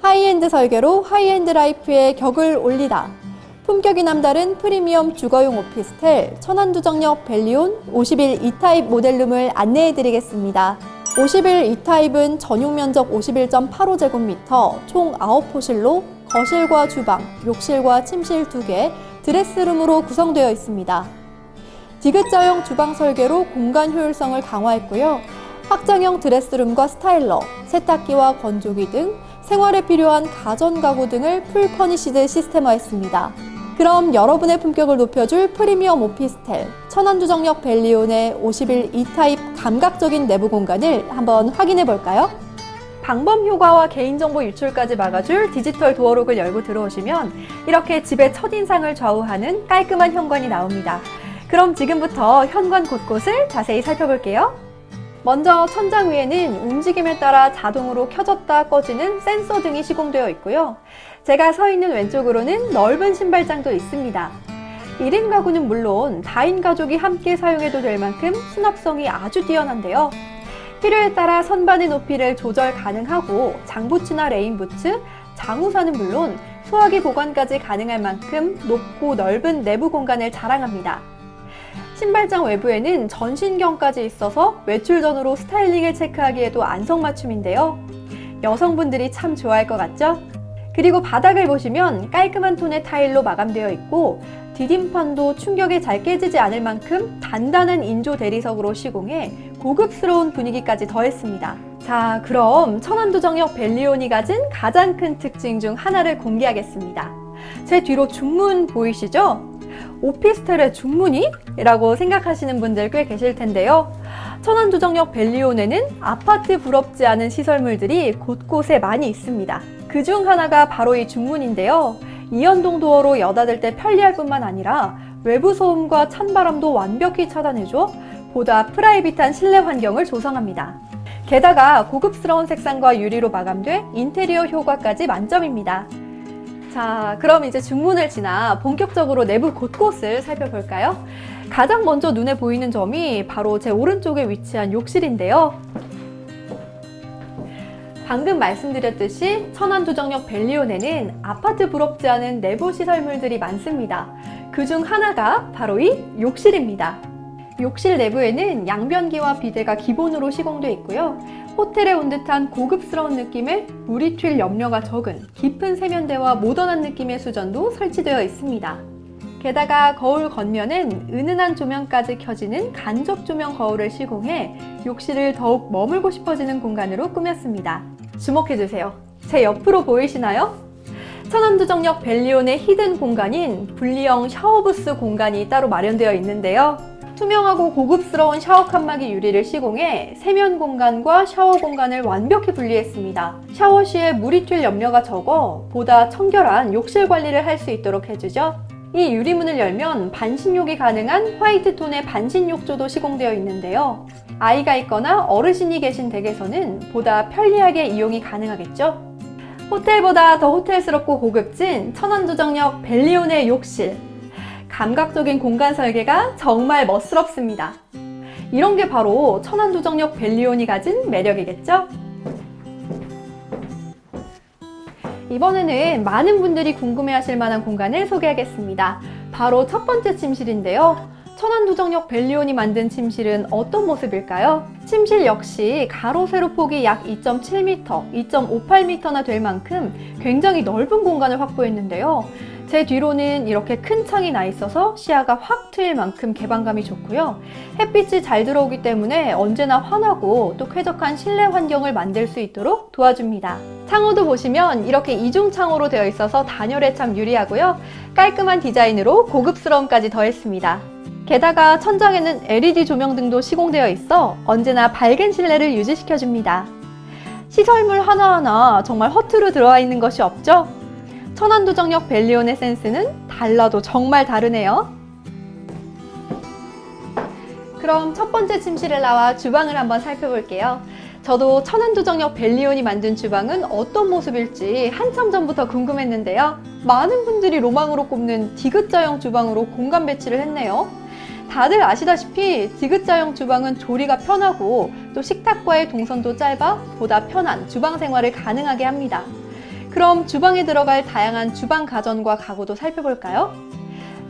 하이엔드 설계로 하이엔드 라이프의 격을 올리다. 품격이 남다른 프리미엄 주거용 오피스텔 천안두정역 벨리온 51 E타입 모델룸을 안내해 드리겠습니다. 51 E타입은 전용 면적 51.85제곱미터, 총 9호실로 거실과 주방, 욕실과 침실 2개, 드레스룸으로 구성되어 있습니다. 디귿자형 주방 설계로 공간 효율성을 강화했고요. 확장형 드레스룸과 스타일러, 세탁기와 건조기 등 생활에 필요한 가전가구 등을 풀 퍼니시드 시스템화했습니다. 그럼 여러분의 품격을 높여줄 프리미엄 오피스텔 천안두정역 벨리온의 51 E타입 감각적인 내부 공간을 한번 확인해 볼까요? 방범 효과와 개인정보 유출까지 막아줄 디지털 도어록을 열고 들어오시면 이렇게 집의 첫인상을 좌우하는 깔끔한 현관이 나옵니다. 그럼 지금부터 현관 곳곳을 자세히 살펴볼게요. 먼저 천장 위에는 움직임에 따라 자동으로 켜졌다 꺼지는 센서 등이 시공되어 있고요. 제가 서 있는 왼쪽으로는 넓은 신발장도 있습니다. 1인 가구는 물론 다인 가족이 함께 사용해도 될 만큼 수납성이 아주 뛰어난데요. 필요에 따라 선반의 높이를 조절 가능하고 장부츠나 레인부츠, 장우산은 물론 소화기 보관까지 가능할 만큼 높고 넓은 내부 공간을 자랑합니다. 신발장 외부에는 전신경까지 있어서 외출 전후로 스타일링을 체크하기에도 안성맞춤인데요. 여성분들이 참 좋아할 것 같죠? 그리고 바닥을 보시면 깔끔한 톤의 타일로 마감되어 있고 디딤판도 충격에 잘 깨지지 않을 만큼 단단한 인조 대리석으로 시공해 고급스러운 분위기까지 더했습니다. 자, 그럼 천안두정역 벨리온이 가진 가장 큰 특징 중 하나를 공개하겠습니다. 제 뒤로 중문 보이시죠? 오피스텔의 중문이? 라고 생각하시는 분들 꽤 계실 텐데요. 천안두정역 벨리온에는 아파트 부럽지 않은 시설물들이 곳곳에 많이 있습니다. 그중 하나가 바로 이 중문인데요. 이연동 도어로 여닫을 때 편리할 뿐만 아니라 외부 소음과 찬바람도 완벽히 차단해줘 보다 프라이빗한 실내 환경을 조성합니다. 게다가 고급스러운 색상과 유리로 마감돼 인테리어 효과까지 만점입니다. 자, 그럼 이제 중문을 지나 본격적으로 내부 곳곳을 살펴볼까요? 가장 먼저 눈에 보이는 점이 바로 제 오른쪽에 위치한 욕실인데요. 방금 말씀드렸듯이 천안두정역 벨리온에는 아파트 부럽지 않은 내부 시설물들이 많습니다. 그중 하나가 바로 이 욕실입니다. 욕실 내부에는 양변기와 비데가 기본으로 시공되어 있고요. 호텔에 온 듯한 고급스러운 느낌의 물이 튈 염려가 적은 깊은 세면대와 모던한 느낌의 수전도 설치되어 있습니다. 게다가 거울 겉면은 은은한 조명까지 켜지는 간접 조명 거울을 시공해 욕실을 더욱 머물고 싶어지는 공간으로 꾸몄습니다. 주목해주세요. 제 옆으로 보이시나요? 천안두정역 벨리온의 히든 공간인 분리형 샤워부스 공간이 따로 마련되어 있는데요. 투명하고 고급스러운 샤워 칸막이 유리를 시공해 세면 공간과 샤워 공간을 완벽히 분리했습니다. 샤워 시에 물이 튈 염려가 적어 보다 청결한 욕실 관리를 할 수 있도록 해주죠. 이 유리문을 열면 반신욕이 가능한 화이트 톤의 반신욕조도 시공되어 있는데요. 아이가 있거나 어르신이 계신 댁에서는 보다 편리하게 이용이 가능하겠죠. 호텔보다 더 호텔스럽고 고급진 천안두정역 벨리온의 욕실. 감각적인 공간 설계가 정말 멋스럽습니다. 이런 게 바로 천안두정역 벨리온이 가진 매력이겠죠? 이번에는 많은 분들이 궁금해하실 만한 공간을 소개하겠습니다. 바로 첫 번째 침실인데요. 천안두정역 벨리온이 만든 침실은 어떤 모습일까요? 침실 역시 가로 세로 폭이 약 2.7m, 2.58m나 될 만큼 굉장히 넓은 공간을 확보했는데요. 제 뒤로는 이렇게 큰 창이 나 있어서 시야가 확 트일 만큼 개방감이 좋고요. 햇빛이 잘 들어오기 때문에 언제나 환하고 또 쾌적한 실내 환경을 만들 수 있도록 도와줍니다. 창호도 보시면 이렇게 이중 창호로 되어 있어서 단열에 참 유리하고요. 깔끔한 디자인으로 고급스러움까지 더했습니다. 게다가 천장에는 LED 조명 등도 시공되어 있어 언제나 밝은 실내를 유지시켜줍니다. 시설물 하나하나 정말 허투루 들어와 있는 것이 없죠? 천안두정역 벨리온의 센스는 달라도 정말 다르네요. 그럼 첫 번째 침실을 나와 주방을 한번 살펴볼게요. 저도 천안두정역 벨리온이 만든 주방은 어떤 모습일지 한참 전부터 궁금했는데요. 많은 분들이 로망으로 꼽는 디귿자형 주방으로 공간 배치를 했네요. 다들 아시다시피 디귿자형 주방은 조리가 편하고 또 식탁과의 동선도 짧아 보다 편한 주방 생활을 가능하게 합니다. 그럼 주방에 들어갈 다양한 주방 가전과 가구도 살펴볼까요?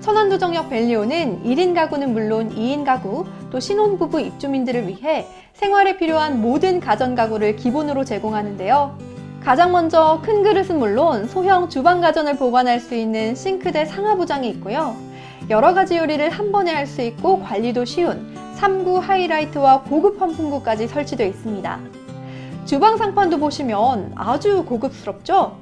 천안두정역 벨리오는 1인 가구는 물론 2인 가구, 또 신혼부부 입주민들을 위해 생활에 필요한 모든 가전 가구를 기본으로 제공하는데요. 가장 먼저 큰 그릇은 물론 소형 주방 가전을 보관할 수 있는 싱크대 상하부장이 있고요. 여러 가지 요리를 한 번에 할 수 있고 관리도 쉬운 3구 하이라이트와 고급 환풍구까지 설치되어 있습니다. 주방 상판도 보시면 아주 고급스럽죠?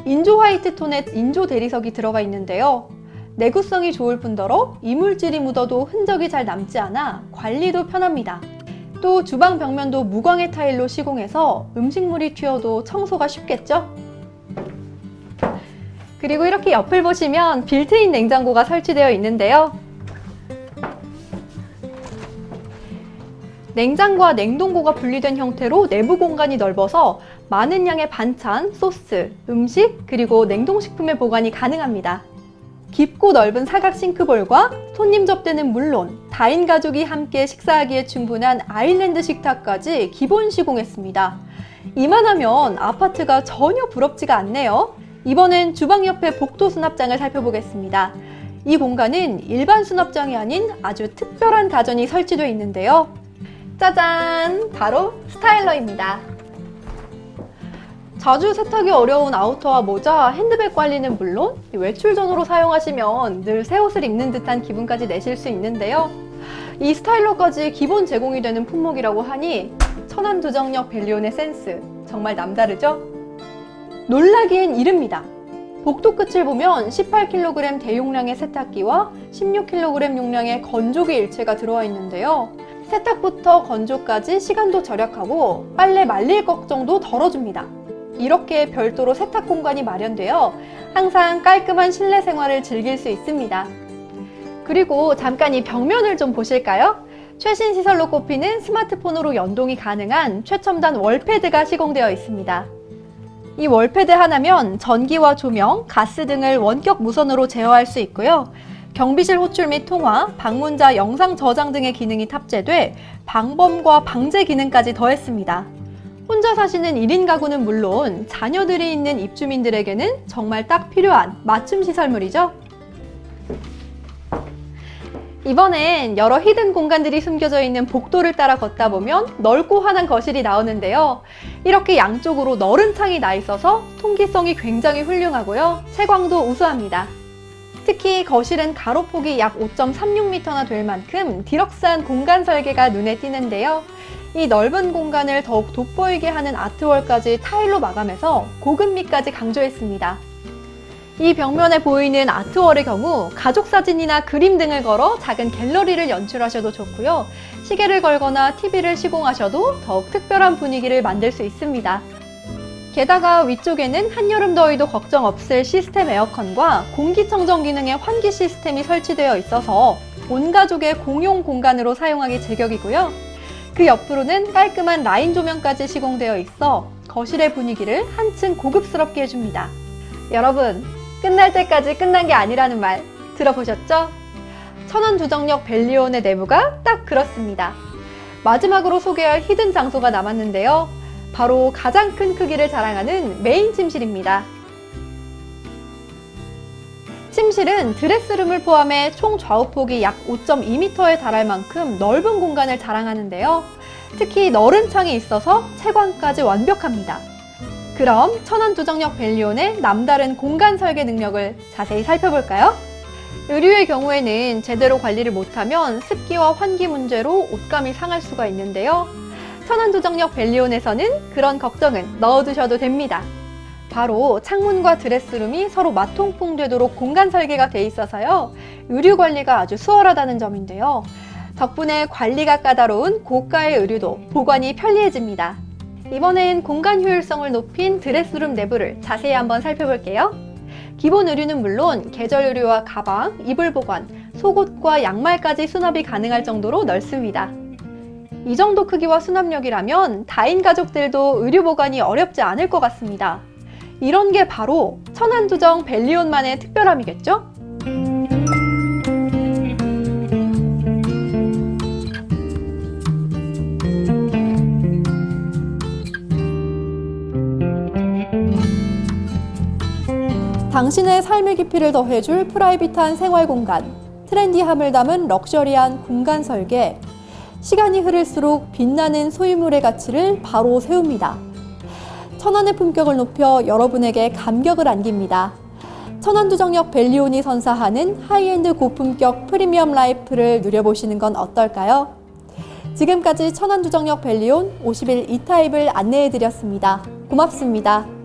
인조 화이트 톤의 인조 대리석이 들어가 있는데요. 내구성이 좋을 뿐더러 이물질이 묻어도 흔적이 잘 남지 않아 관리도 편합니다. 또 주방 벽면도 무광의 타일로 시공해서 음식물이 튀어도 청소가 쉽겠죠? 그리고 이렇게 옆을 보시면 빌트인 냉장고가 설치되어 있는데요. 냉장고와 냉동고가 분리된 형태로 내부 공간이 넓어서 많은 양의 반찬, 소스, 음식, 그리고 냉동식품의 보관이 가능합니다. 깊고 넓은 사각 싱크볼과 손님 접대는 물론 다인 가족이 함께 식사하기에 충분한 아일랜드 식탁까지 기본 시공했습니다. 이만하면 아파트가 전혀 부럽지가 않네요. 이번엔 주방 옆에 복도 수납장을 살펴보겠습니다. 이 공간은 일반 수납장이 아닌 아주 특별한 가전이 설치되어 있는데요. 짜잔! 바로 스타일러입니다. 자주 세탁이 어려운 아우터와 모자, 핸드백 관리는 물론 외출 전후로 사용하시면 늘 새 옷을 입는 듯한 기분까지 내실 수 있는데요. 이 스타일러까지 기본 제공이 되는 품목이라고 하니 천안두정역 벨리온의 센스 정말 남다르죠? 놀라기엔 이릅니다. 복도 끝을 보면 18kg 대용량의 세탁기와 16kg 용량의 건조기 일체가 들어와 있는데요. 세탁부터 건조까지 시간도 절약하고 빨래 말릴 걱정도 덜어줍니다. 이렇게 별도로 세탁 공간이 마련되어 항상 깔끔한 실내 생활을 즐길 수 있습니다. 그리고 잠깐 이 벽면을 좀 보실까요? 최신 시설로 꼽히는 스마트폰으로 연동이 가능한 최첨단 월패드가 시공되어 있습니다. 이 월패드 하나면 전기와 조명, 가스 등을 원격 무선으로 제어할 수 있고요. 경비실 호출 및 통화, 방문자 영상 저장 등의 기능이 탑재돼 방범과 방제 기능까지 더했습니다. 혼자 사시는 1인 가구는 물론 자녀들이 있는 입주민들에게는 정말 딱 필요한 맞춤 시설물이죠. 이번엔 여러 히든 공간들이 숨겨져 있는 복도를 따라 걷다 보면 넓고 환한 거실이 나오는데요. 이렇게 양쪽으로 넓은 창이 나 있어서 통기성이 굉장히 훌륭하고요. 채광도 우수합니다. 특히 거실은 가로폭이 약 5.36m나 될 만큼 디럭스한 공간 설계가 눈에 띄는데요. 이 넓은 공간을 더욱 돋보이게 하는 아트월까지 타일로 마감해서 고급미까지 강조했습니다. 이 벽면에 보이는 아트월의 경우 가족 사진이나 그림 등을 걸어 작은 갤러리를 연출하셔도 좋고요. 시계를 걸거나 TV를 시공하셔도 더욱 특별한 분위기를 만들 수 있습니다. 게다가 위쪽에는 한여름 더위도 걱정 없을 시스템 에어컨과 공기청정 기능의 환기 시스템이 설치되어 있어서 온 가족의 공용 공간으로 사용하기 제격이고요. 그 옆으로는 깔끔한 라인 조명까지 시공되어 있어 거실의 분위기를 한층 고급스럽게 해줍니다. 여러분, 끝날 때까지 끝난 게 아니라는 말 들어보셨죠? 천안두정역 벨리온의 내부가 딱 그렇습니다. 마지막으로 소개할 히든 장소가 남았는데요. 바로 가장 큰 크기를 자랑하는 메인 침실입니다. 침실은 드레스룸을 포함해 총 좌우폭이 약 5.2m에 달할 만큼 넓은 공간을 자랑하는데요. 특히 넓은 창이 있어서 채광까지 완벽합니다. 그럼 천안두정역 벨리온의 남다른 공간 설계 능력을 자세히 살펴볼까요? 의류의 경우에는 제대로 관리를 못하면 습기와 환기 문제로 옷감이 상할 수가 있는데요. 천안두정역 벨리온에서는 그런 걱정은 넣어두셔도 됩니다. 바로 창문과 드레스룸이 서로 맞통풍 되도록 공간 설계가 돼 있어서요. 의류 관리가 아주 수월하다는 점인데요. 덕분에 관리가 까다로운 고가의 의류도 보관이 편리해집니다. 이번엔 공간 효율성을 높인 드레스룸 내부를 자세히 한번 살펴볼게요. 기본 의류는 물론 계절 의류와 가방, 이불 보관, 속옷과 양말까지 수납이 가능할 정도로 넓습니다. 이 정도 크기와 수납력이라면 다인 가족들도 의류 보관이 어렵지 않을 것 같습니다. 이런 게 바로 천안두정 벨리온만의 특별함이겠죠? 당신의 삶의 깊이를 더해줄 프라이빗한 생활 공간, 트렌디함을 담은 럭셔리한 공간 설계, 시간이 흐를수록 빛나는 소유물의 가치를 바로 세웁니다. 천안의 품격을 높여 여러분에게 감격을 안깁니다. 천안두정역 벨리온이 선사하는 하이엔드 고품격 프리미엄 라이프를 누려보시는 건 어떨까요? 지금까지 천안두정역 벨리온 51 E타입을 안내해드렸습니다. 고맙습니다.